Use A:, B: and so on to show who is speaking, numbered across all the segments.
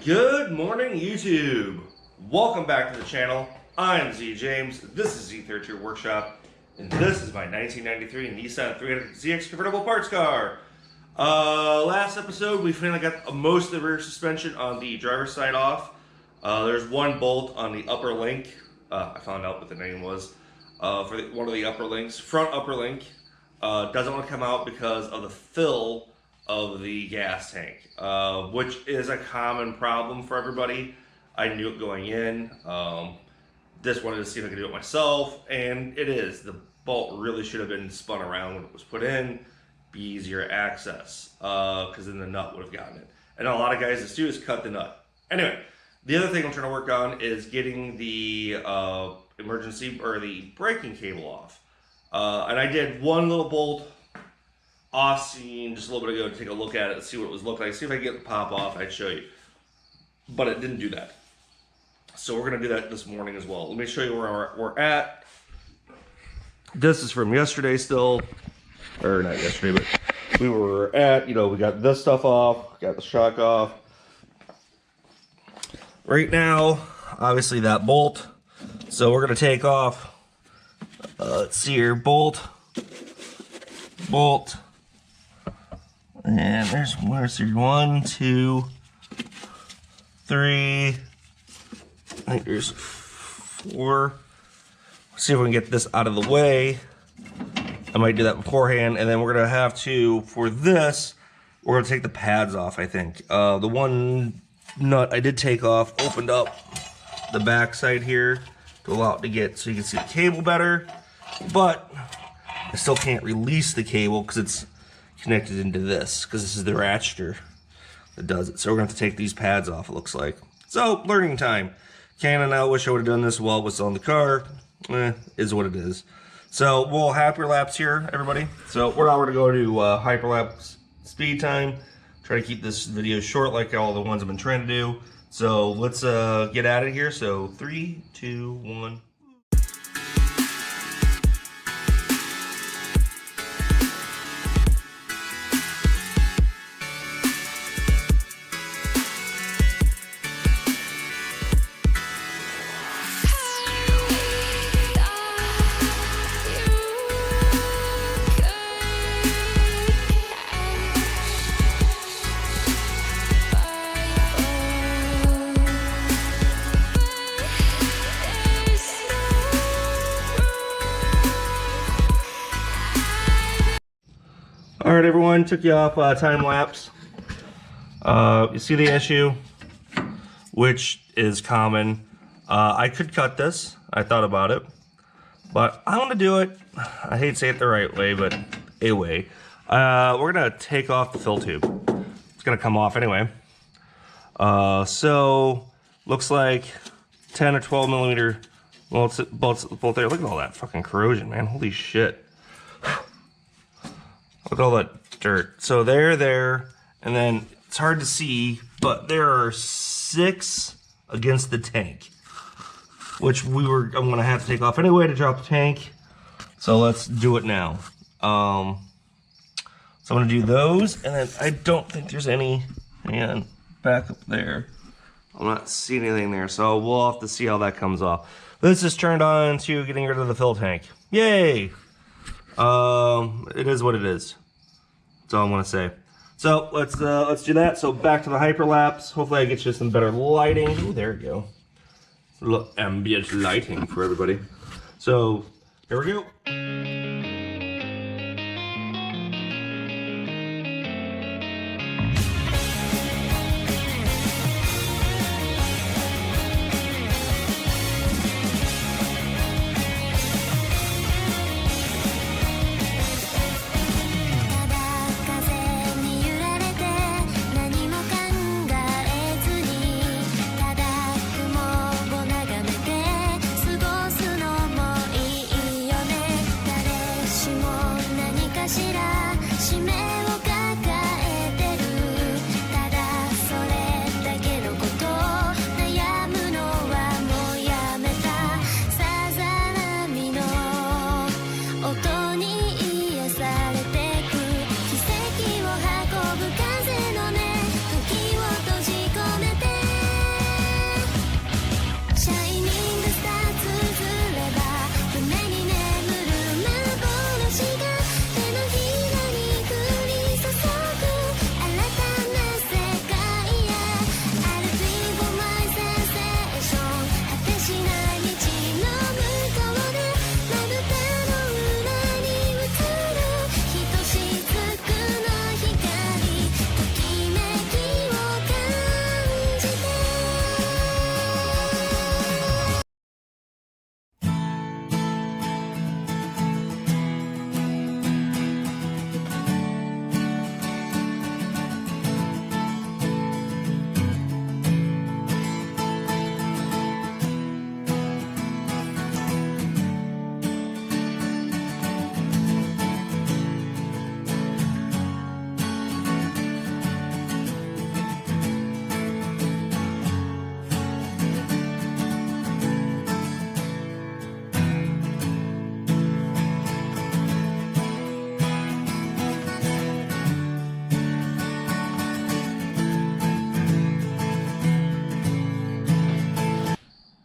A: Good morning, YouTube. Welcome back to the channel. I'm Z James. This is Z32 Workshop, and this is my 1993 Nissan 300ZX convertible parts car. Last episode, we finally got most of the rear suspension on the driver's side off. There's one bolt on the upper link. I found out what the name was for one of the upper links. Front upper link doesn't want to come out because of the fill of the gas tank, which is a common problem for everybody. I knew it going in. Just wanted to see if I could do it myself, and it is. The bolt really should have been spun around when it was put in, be easier access, because then the nut would have gotten it. And a lot of guys just do is cut the nut. Anyway, the other thing I'm trying to work on is getting the emergency or the braking cable off. And I did one little bolt off scene just a little bit ago to take a look at it and see what it was looking like. See if I can get the pop off, I'd show you. But it didn't do that. So we're going to do that this morning as well. Let me show you where we're at. This is from yesterday still. Or not yesterday, but we were at, we got this stuff off, got the shock off. Right now, obviously that bolt. So we're going to take off, let's see here, bolt. And where's your 1, 2, 3, I think there's 4. See if we can get this out of the way. I might do that beforehand, and then we're gonna have to, for this, we're gonna take the pads off, I think. The one nut I did take off opened up the back side here to allow it to get, so you can see the cable better, but I still can't release the cable because it's connected into this, because this is the ratcheter that does it. So we're gonna have to take these pads off, it looks like. So, learning time. I wish I would have done this while it was on the car. Is what it is. So we'll hyperlapse here, everybody. So we're now gonna go to hyperlapse speed time. Try to keep this video short like all the ones I've been trying to do. So let's get at it here. So 3, 2, 1. All right, everyone, took you off time lapse. You see the issue, which is common. I could cut this. I thought about it, but I want to do it. I hate to say it the right way, but a way. We're gonna take off the fill tube. It's gonna come off anyway. So looks like 10 or 12 millimeter bolts there. Look at all that fucking corrosion, man. Holy shit. Look at all that dirt. So they're there, and then it's hard to see, but there are 6 against the tank, which I'm gonna have to take off anyway to drop the tank. So let's do it now. So I'm gonna do those, and then I don't think there's any, man, back up there. I'm not seeing anything there, so we'll have to see how that comes off. This is turned on to getting rid of the fill tank. Yay! It is what it is. That's all I want to say. So let's do that. So back to the hyperlapse. Hopefully I get you some better lighting. Ooh, there we go. A little ambient lighting for everybody. So here we go.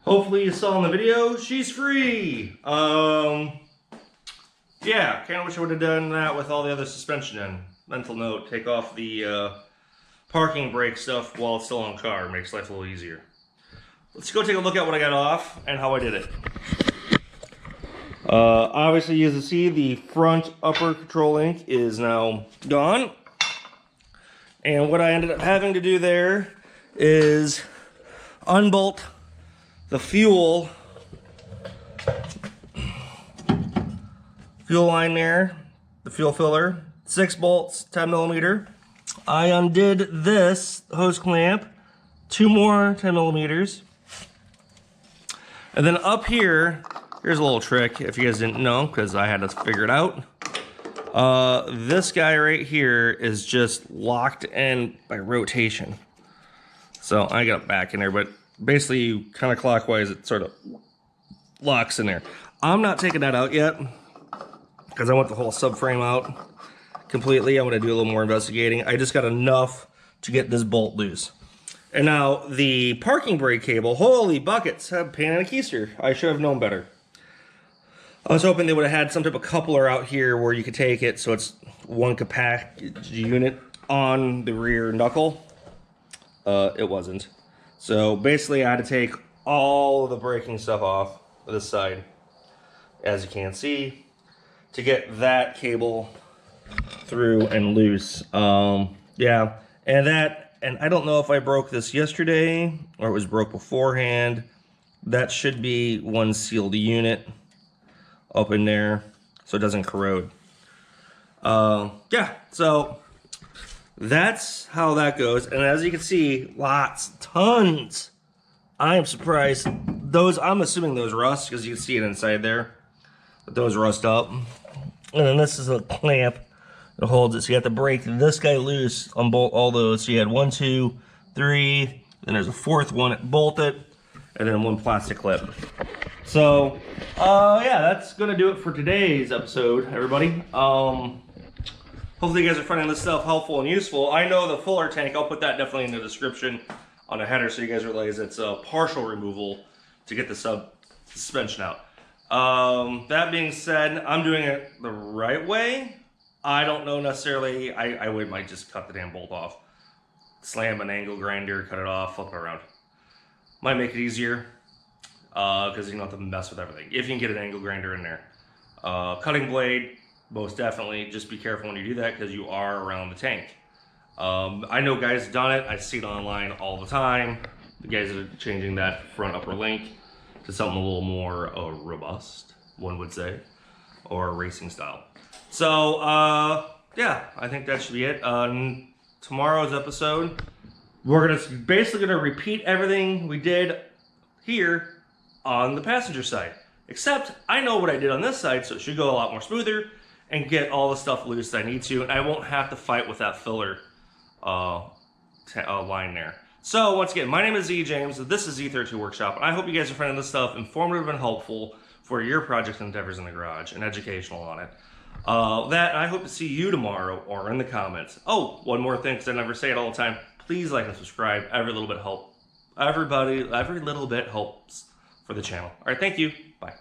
A: Hopefully you saw in the video, she's free. Yeah, kind of wish I would have done that with all the other suspension in. Mental note, take off the parking brake stuff while it's still on car. Makes life a little easier. Let's go take a look at what I got off and how I did it. Obviously, as you see, the front upper control link is now gone. And what I ended up having to do there is unbolt the fuel line there, the fuel filler, 6 bolts, 10 millimeter. I undid this hose clamp, 2 more 10 millimeters. And then up here, here's a little trick if you guys didn't know, because I had to figure it out. This guy right here is just locked in by rotation. So I got it back in there, but basically counterclockwise it sort of locks in there. I'm not taking that out yet because I want the whole subframe out completely. I'm going to do a little more investigating. I just got enough to get this bolt loose. And now the parking brake cable, holy buckets, a pain in a keister. I should have known better. I was hoping they would have had some type of coupler out here where you could take it so it's one compact unit on the rear knuckle. It wasn't. So basically I had to take all of the braking stuff off this side, as you can see, to get that cable through and loose. Yeah, and I don't know if I broke this yesterday or it was broke beforehand. That should be one sealed unit up in there so it doesn't corrode. Yeah, so that's how that goes. And as you can see, tons. I am surprised. Those, I'm assuming those rust because you can see it inside there. But those rust up. And then this is a clamp that holds it. So you have to break this guy loose on all those. So you had 1, 2, 3. Then there's a 4th one that bolted. And then 1 plastic clip. So, yeah, that's going to do it for today's episode, everybody. Hopefully you guys are finding this stuff helpful and useful. I know the fuller tank, I'll put that definitely in the description on the header so you guys realize it's a partial removal to get the suspension out. That being said, I'm doing it the right way. I don't know necessarily, I might just cut the damn bolt off. Slam an angle grinder, cut it off, flip it around. Might make it easier because you don't have to mess with everything. If you can get an angle grinder in there. Cutting blade, most definitely. Just be careful when you do that because you are around the tank. I know guys have done it. I see it online all the time. The guys are changing that front upper link to something a little more robust, one would say, or racing style. So, yeah, I think that should be it. Tomorrow's episode, we're basically gonna repeat everything we did here on the passenger side. Except I know what I did on this side, so it should go a lot more smoother and get all the stuff loose that I need to, and I won't have to fight with that filler line there. So once again, my name is Z James. This is Z32 Workshop, and I hope you guys are finding this stuff informative and helpful for your project endeavors in the garage and educational on it. I hope to see you tomorrow or in the comments. Oh, one more thing, because I never say it all the time. Please like and subscribe. Every little bit helps. Every little bit helps for the channel. All right, thank you. Bye.